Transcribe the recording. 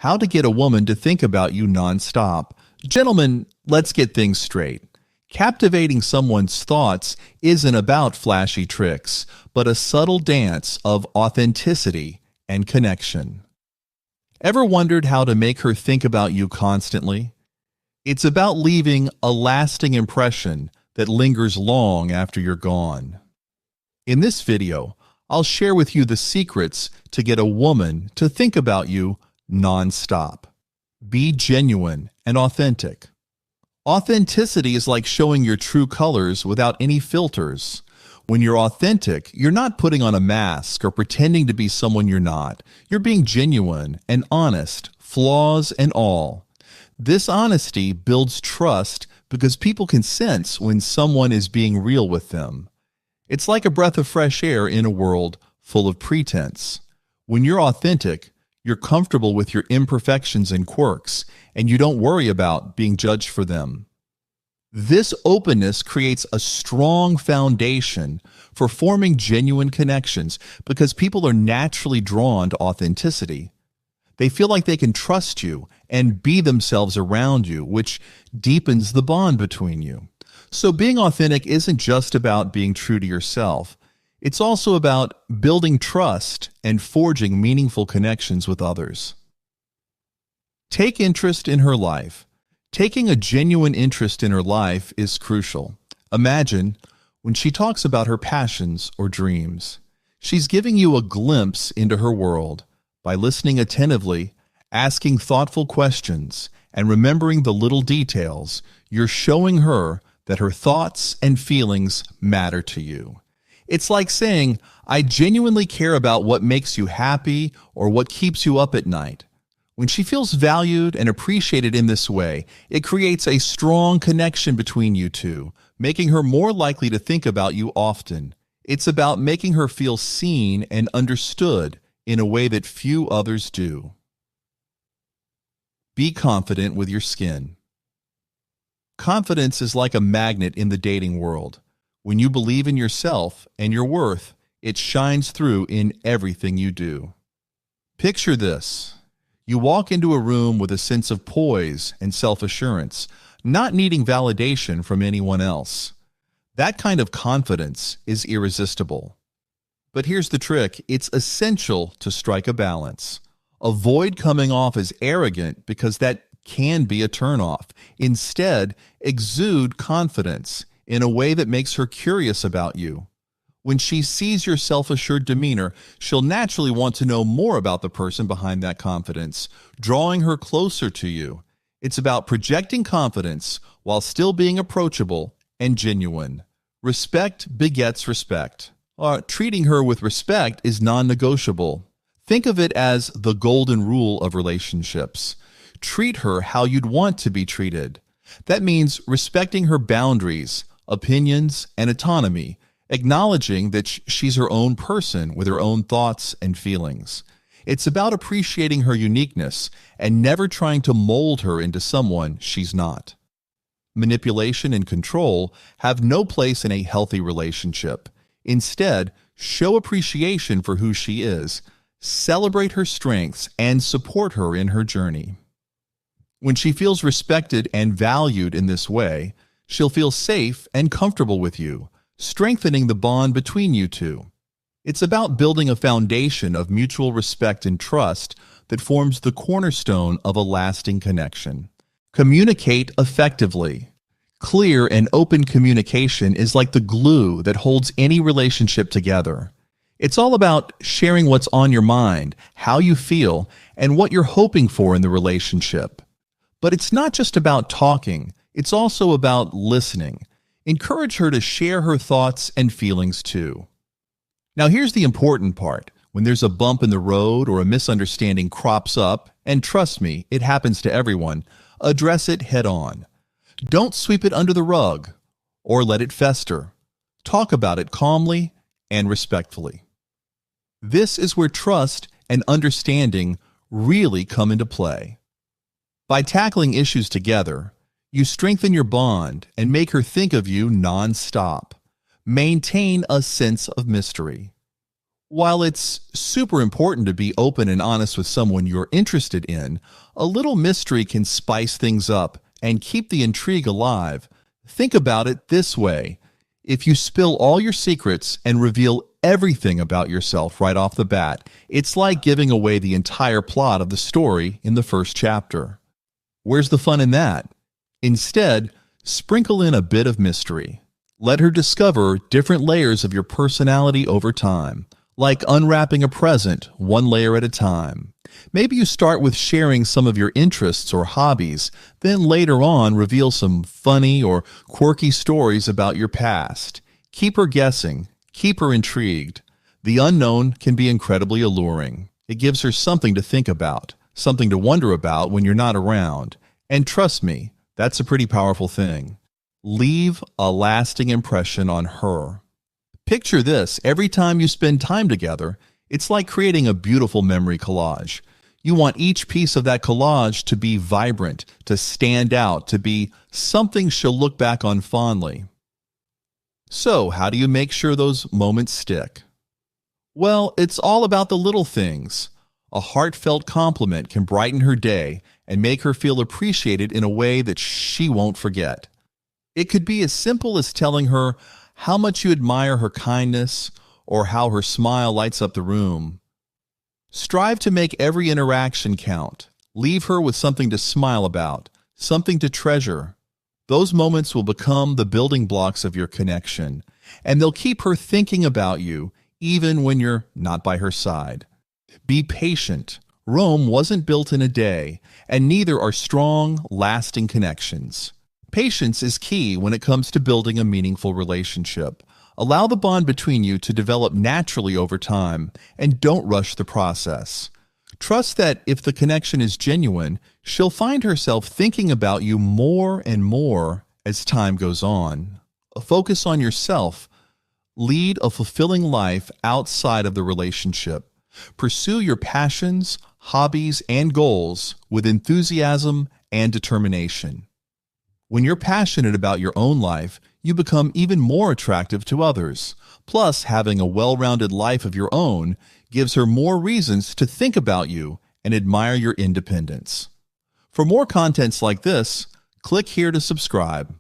How to get a woman to think about you nonstop. Gentlemen, let's get things straight. Captivating someone's thoughts isn't about flashy tricks, but a subtle dance of authenticity and connection. Ever wondered how to make her think about you constantly? It's about leaving a lasting impression that lingers long after you're gone. In this video, I'll share with you the secrets to get a woman to think about you nonstop. Be genuine and authentic. Authenticity is like showing your true colors without any filters. When you're authentic, you're not putting on a mask or pretending to be someone you're not. You're being genuine and honest, flaws and all. This honesty builds trust because people can sense when someone is being real with them. It's like a breath of fresh air in a world full of pretense. When you're authentic, you're comfortable with your imperfections and quirks, and you don't worry about being judged for them. This openness creates a strong foundation for forming genuine connections because people are naturally drawn to authenticity. They feel like they can trust you and be themselves around you, which deepens the bond between you. So being authentic isn't just about being true to yourself. It's also about building trust and forging meaningful connections with others. Take interest in her life. Taking a genuine interest in her life is crucial. Imagine when she talks about her passions or dreams. She's giving you a glimpse into her world. By listening attentively, asking thoughtful questions, and remembering the little details, you're showing her that her thoughts and feelings matter to you. It's like saying, I genuinely care about what makes you happy or what keeps you up at night. When she feels valued and appreciated in this way, it creates a strong connection between you two, making her more likely to think about you often. It's about making her feel seen and understood in a way that few others do. Be confident with your skin. Confidence is like a magnet in the dating world. When you believe in yourself and your worth, it shines through in everything you do. Picture this. You walk into a room with a sense of poise and self-assurance, not needing validation from anyone else. That kind of confidence is irresistible. But here's the trick. It's essential to strike a balance. Avoid coming off as arrogant because that can be a turnoff. Instead, exude confidence in a way that makes her curious about you. When she sees your self-assured demeanor, she'll naturally want to know more about the person behind that confidence, drawing her closer to you. It's about projecting confidence while still being approachable and genuine. Respect begets respect. Treating her with respect is non-negotiable. Think of it as the golden rule of relationships. Treat her how you'd want to be treated. That means respecting her boundaries, opinions, and autonomy, acknowledging that she's her own person with her own thoughts and feelings. It's about appreciating her uniqueness and never trying to mold her into someone she's not. Manipulation and control have no place in a healthy relationship. Instead, show appreciation for who she is, celebrate her strengths, and support her in her journey. When she feels respected and valued in this way, she'll feel safe and comfortable with you, strengthening the bond between you two. It's about building a foundation of mutual respect and trust that forms the cornerstone of a lasting connection. Communicate effectively. Clear and open communication is like the glue that holds any relationship together. It's all about sharing what's on your mind, how you feel, and what you're hoping for in the relationship. But it's not just about talking, it's also about listening. Encourage her to share her thoughts and feelings too. Now here's the important part. When there's a bump in the road or a misunderstanding crops up, and trust me, it happens to everyone, address it head on. Don't sweep it under the rug or let it fester. Talk about it calmly and respectfully. This is where trust and understanding really come into play. By tackling issues together, you strengthen your bond and make her think of you non-stop. Maintain a sense of mystery. While it's super important to be open and honest with someone you're interested in, a little mystery can spice things up and keep the intrigue alive. Think about it this way. If you spill all your secrets and reveal everything about yourself right off the bat, it's like giving away the entire plot of the story in the first chapter. Where's the fun in that? Instead, sprinkle in a bit of mystery. Let her discover different layers of your personality over time, like unwrapping a present one layer at a time. Maybe you start with sharing some of your interests or hobbies, then later on reveal some funny or quirky stories about your past. Keep her guessing, keep her intrigued. The unknown can be incredibly alluring. It gives her something to think about, something to wonder about when you're not around. And trust me, that's a pretty powerful thing. Leave a lasting impression on her. Picture this: every time you spend time together, it's like creating a beautiful memory collage. You want each piece of that collage to be vibrant, to stand out, to be something she'll look back on fondly. So, how do you make sure those moments stick? Well, it's all about the little things. A heartfelt compliment can brighten her day and make her feel appreciated in a way that she won't forget. It could be as simple as telling her how much you admire her kindness or how her smile lights up the room. Strive to make every interaction count. Leave her with something to smile about, something to treasure. Those moments will become the building blocks of your connection, and they'll keep her thinking about you even when you're not by her side. Be patient. Rome wasn't built in a day, and neither are strong, lasting connections. Patience is key when it comes to building a meaningful relationship. Allow the bond between you to develop naturally over time, and don't rush the process. Trust that if the connection is genuine, she'll find herself thinking about you more and more as time goes on. Focus on yourself. Lead a fulfilling life outside of the relationship. Pursue your passions, hobbies, and goals with enthusiasm and determination. When you're passionate about your own life, you become even more attractive to others. Plus, having a well-rounded life of your own gives her more reasons to think about you and admire your independence. For more contents like this, click here to subscribe.